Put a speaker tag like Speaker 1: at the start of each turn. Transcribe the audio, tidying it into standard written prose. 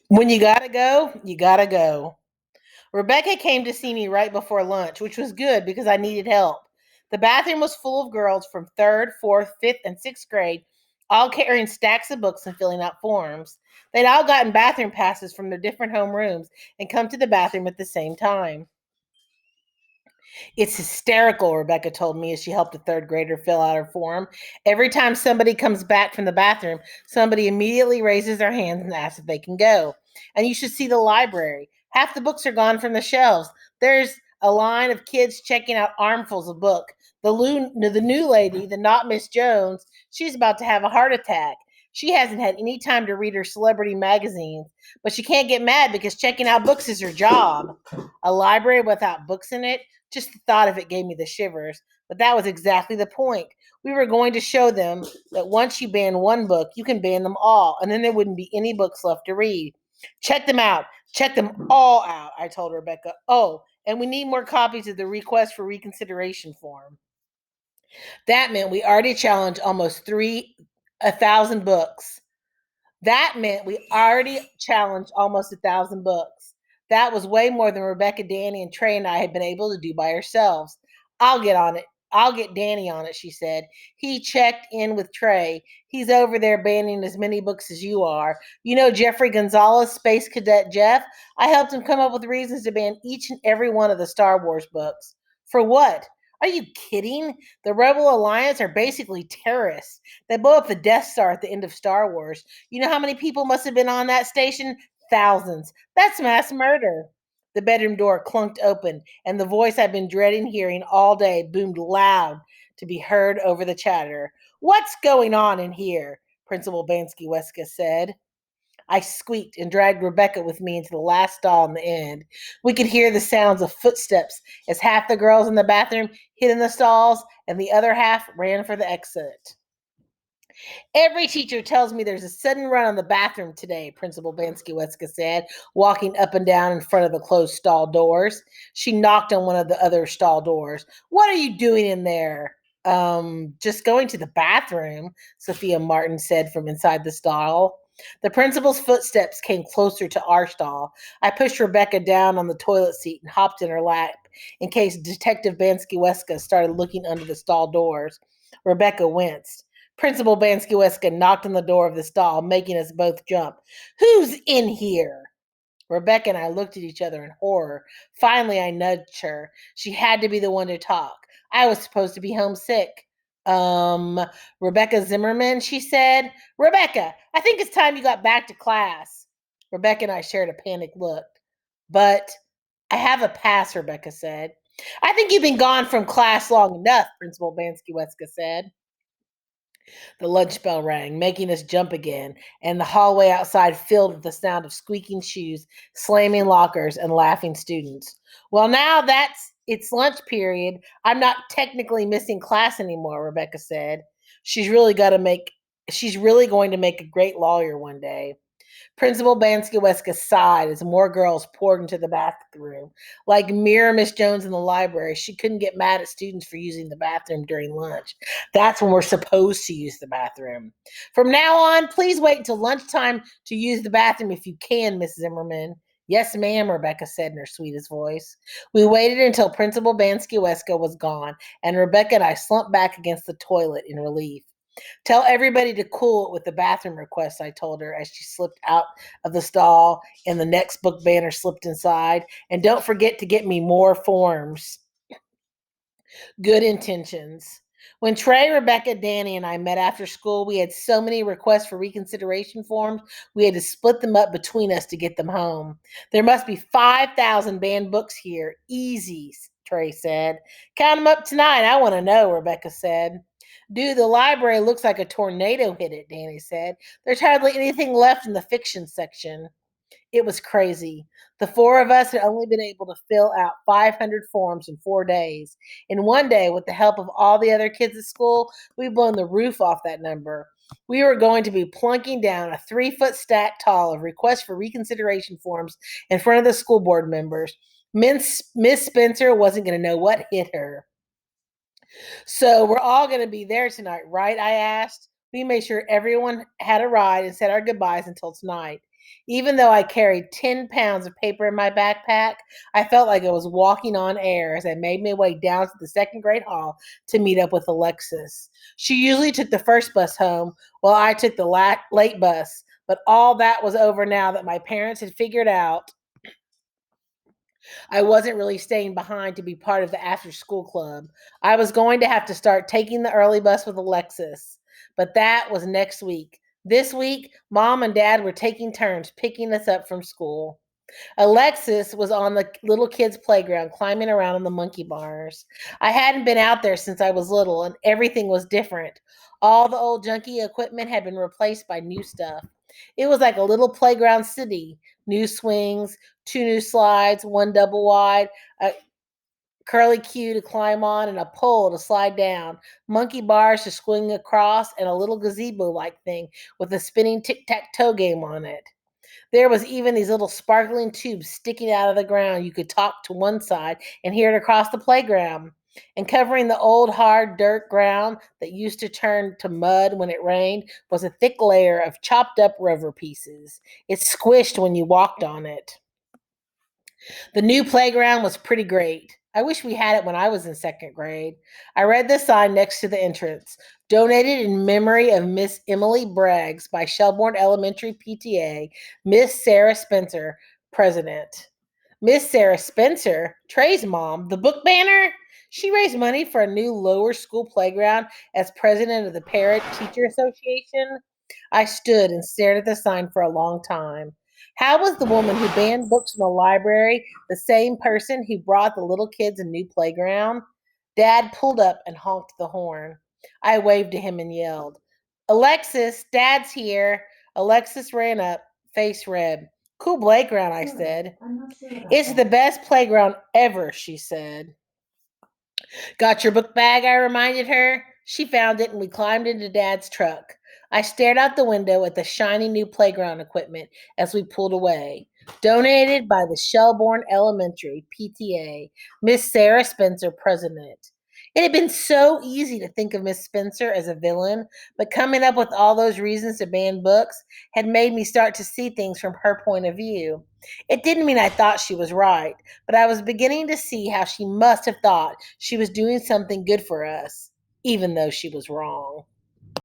Speaker 1: When you gotta go, you gotta go. Rebecca came to see me right before lunch, which was good because I needed help. The bathroom was full of girls from third, fourth, fifth, and sixth grade, all carrying stacks of books and filling out forms. They'd all gotten bathroom passes from their different home rooms and come to the bathroom at the same time. It's hysterical, Rebecca told me as she helped a third grader fill out her form. Every time somebody comes back from the bathroom, somebody immediately raises their hands and asks if they can go. And you should see the library. Half the books are gone from the shelves. There's a line of kids checking out armfuls of book. The new lady, the not Miss Jones, she's about to have a heart attack. She hasn't had any time to read her celebrity magazines, but she can't get mad because checking out books is her job. A library without books in it, just the thought of it gave me the shivers, but that was exactly the point. We were going to show them that once you ban one book, you can ban them all, and then there wouldn't be any books left to read. Check them out. Check them all out, I told Rebecca. Oh, and we need more copies of the request for reconsideration form. That meant we already challenged almost 1,000 books. That meant we already challenged almost 1,000 books. That was way more than Rebecca, Danny, and Trey and I had been able to do by ourselves. I'll get on it. I'll get Danny on it, she said. He checked in with Trey. He's over there banning as many books as you are. You know Jeffrey Gonzalez, Space Cadet Jeff? I helped him come up with reasons to ban each and every one of the Star Wars books. For what? Are you kidding? The Rebel Alliance are basically terrorists. They blow up the Death Star at the end of Star Wars. You know how many people must have been on that station? Thousands. That's mass murder. The bedroom door clunked open, and the voice I'd been dreading hearing all day boomed loud to be heard over the chatter. What's going on in here? Principal Bansky Weska said. I squeaked and dragged Rebecca with me into the last stall in the end. We could hear the sounds of footsteps as half the girls in the bathroom hid in the stalls and the other half ran for the exit. Every teacher tells me there's a sudden run on the bathroom today, Principal Bansky-Weska said, walking up and down in front of the closed stall doors. She knocked on one of the other stall doors. What are you doing in there? Just going to the bathroom, Sophia Martin said from inside the stall. The principal's footsteps came closer to our stall. I pushed Rebecca down on the toilet seat and hopped in her lap in case Detective Bansky-Weska started looking under the stall doors. Rebecca winced. Principal Bansky-Weska knocked on the door of the stall, making us both jump. Who's in here? Rebecca and I looked at each other in horror. Finally, I nudged her. She had to be the one to talk. I was supposed to be homesick. Um, Rebecca Zimmerman, she said. Rebecca, I think it's time you got back to class. Rebecca and I shared a panicked look. But I have a pass, Rebecca said. I think you've been gone from class long enough, Principal Bansky-Weska said. The lunch bell rang, making us jump again, and the hallway outside filled with the sound of squeaking shoes, slamming lockers, and laughing students. Well, now that's it's lunch period. I'm not technically missing class anymore, Rebecca said. She's really got to make she's really going to make a great lawyer one day. Principal Bansky-Weska sighed as more girls poured into the bathroom. Like Mira Miss Jones in the library, she couldn't get mad at students for using the bathroom during lunch. That's when we're supposed to use the bathroom. From now on, please wait until lunchtime to use the bathroom if you can, Miss Zimmerman. Yes, ma'am, Rebecca said in her sweetest voice. We waited until Principal Bansky-Weska was gone, and Rebecca and I slumped back against the toilet in relief. Tell everybody to cool it with the bathroom request, I told her as she slipped out of the stall and the next book banner slipped inside. And don't forget to get me more forms. Good intentions. When Trey, Rebecca, Danny, and I met after school, we had so many requests for reconsideration forms, we had to split them up between us to get them home. There must be 5,000 banned books here. Easy, Trey said. Count them up tonight. I want to know, Rebecca said. Dude, the library looks like a tornado hit it, Danny said. There's hardly anything left in the fiction section. It was crazy. The four of us had only been able to fill out 500 forms in 4 days. In one day, with the help of all the other kids at school, we've blown the roof off that number. We were going to be plunking down a 3 foot stack tall of requests for reconsideration forms in front of the school board members. Miss Spencer wasn't going to know what hit her. So we're all going to be there tonight, right? I asked. We made sure everyone had a ride and said our goodbyes until tonight. Even though I carried 10 pounds of paper in my backpack, I felt like I was walking on air as I made my way down to the second grade hall to meet up with Alexis. She usually took the first bus home while I took the late bus, but all that was over now that my parents had figured out I wasn't really staying behind to be part of the after school club. I was going to have to start taking the early bus with Alexis, but that was next week. This week, mom and dad were taking turns picking us up from school. Alexis was on the little kids' playground climbing around on the monkey bars. I hadn't been out there since I was little, and everything was different. All the old junky equipment had been replaced by new stuff. It was like a little playground city. New swings, two new slides, one double wide, a curly cue to climb on, and a pole to slide down, monkey bars to swing across, and a little gazebo like thing with a spinning tic tac toe game on it. There was even these little sparkling tubes sticking out of the ground. You could talk to one side and hear it across the playground. And covering the old hard dirt ground that used to turn to mud when it rained was a thick layer of chopped up rubber pieces. It squished when you walked on it. The new playground was pretty great. I wish we had it when I was in second grade. I read the sign next to the entrance, donated in memory of Miss Emily Braggs by Shelbourne Elementary PTA, Miss Sarah Spencer, president. Miss Sarah Spencer, Trey's mom, the book banner. She raised money for a new lower school playground as president of the Parent Teacher Association. I stood and stared at the sign for a long time. How was the woman who banned books from the library the same person who brought the little kids a new playground? Dad pulled up and honked the horn. I waved to him and yelled, Alexis, Dad's here. Alexis ran up, face red. Cool playground, I said. It's the best playground ever, she said. Got your book bag? I reminded her. She found it and we climbed into Dad's truck. I stared out the window at the shiny new playground equipment as we pulled away. Donated by the Shelbourne Elementary PTA, Miss Sarah Spencer, president. It had been so easy to think of Miss Spencer as a villain, but coming up with all those reasons to ban books had made me start to see things from her point of view. It didn't mean I thought she was right, but I was beginning to see how she must have thought she was doing something good for us, even though she was wrong.